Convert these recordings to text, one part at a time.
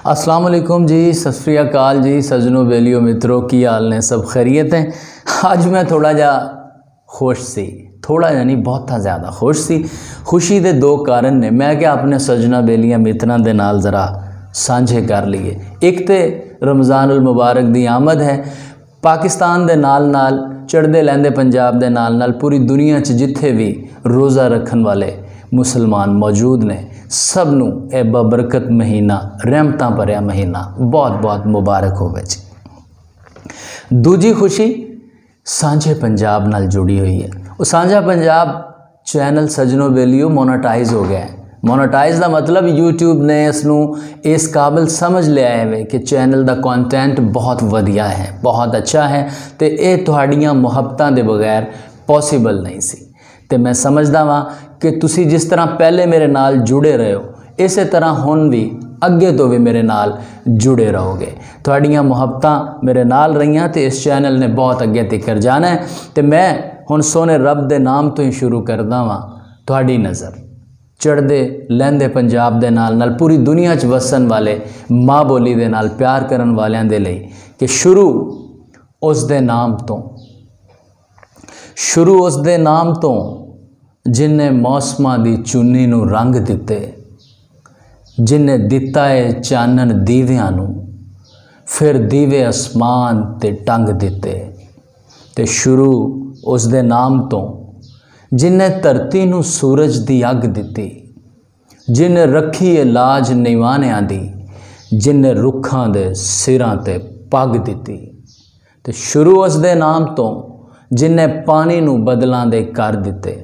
अस्सलाम वालेकुम जी, सत श्री अकाल जी, सजनों बेलियो मित्रों की हाल ने सब खैरियत हैं। आज मैं थोड़ा जा खुश सी, थोड़ा यानी बहुत ज़्यादा खुश सी। खुशी के दो कारण ने, मैं क्या अपने सजना बेलियां मित्रों के नाल ज़रा साझे कर लिए। एक तो रमज़ानुल मुबारक की आमद है। पाकिस्तान के नाल नाल चढ़ते लहंदे पंजाब के नाल नाल पूरी दुनिया च जिथे भी रोज़ा रखन वाले मुसलमान मौजूद ने, सब नूं ए बबरकत महीना, रहमतां भरिया महीना बहुत बहुत मुबारक होवे जी। दूजी खुशी सांझे पंजाब नाल जुड़ी हुई है। वो सांझा पंजाब चैनल सजनों बेलियो मोनेटाइज हो गया है। मोनेटाइज का मतलब यूट्यूब ने इसनूं इस काबिल समझ लिया है कि चैनल का कंटेंट बहुत वधिया है, बहुत अच्छा है, तो ये तुहाड़ियां मुहब्बतां दे बगैर पॉसीबल नहीं सी। तो मैं समझदा वां कि तुसी जिस तरह पहले मेरे नाल जुड़े रहे हो, इस तरह हुण भी अगे तो भी मेरे नाल जुड़े रहोगे। तुहाड़ियां मुहब्बतां मेरे नाल रहियां तो इस चैनल ने बहुत अगे तक जाना है। तो मैं हुण सोने रब दे नाम तो ही शुरू करदा वां। तुहाड़ी नज़र चढ़दे लहंदे पंजाब दे नाल नाल पूरी दुनिया च वसन वाले माँ बोली दे नाल प्यार करन वालियां दे लई कि शुरू उस दे नाम तो जिन्हें मौसमां दी चुन्नी नूं रंग दिते, जिन्हें दिता है चानन दीवियां नूं, फिर दीवे आसमान ते टंग दिते। ते शुरू उस दे नाम तो जिन्हें धरती नूं सूरज दी अग दिती, जिन्हें रखी है लाज निवाणियां दी, जिन्हें रुखां दे सिरां ते पग दिती। ते शुरू उस दे नाम तो जिन्हें पानी नूं बदलां दे कर दिते,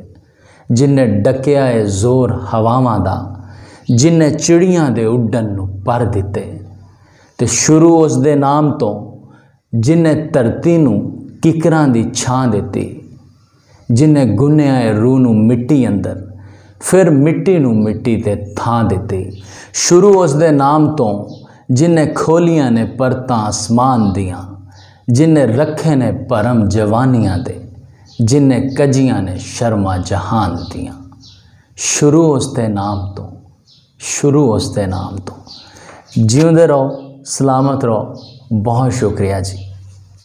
जिन्हें डकिया है जोर हवावां दा, जिन्हें चिड़ियां दे उड्डन नूं पर दिते। ते शुरू उस दे नाम तो जिन्हें धरती नूं किकरां दी छां दिती, जिन्हें गुन्निया है रूह नूं मिट्टी अंदर, फिर मिट्टी नूं मिट्टी ते थां दिती। शुरू उस दे नाम तो जिन्हें खोलियां ने परतां आसमान दियां, जिन्हें रखे ने परम जवानियां दे, जिन्हें कजियां ने शर्मा जहान दियां। शुरू उस दे नाम तो, शुरू उस दे नाम तो। जीउंदे रहो, सलामत रहो। बहुत शुक्रिया जी।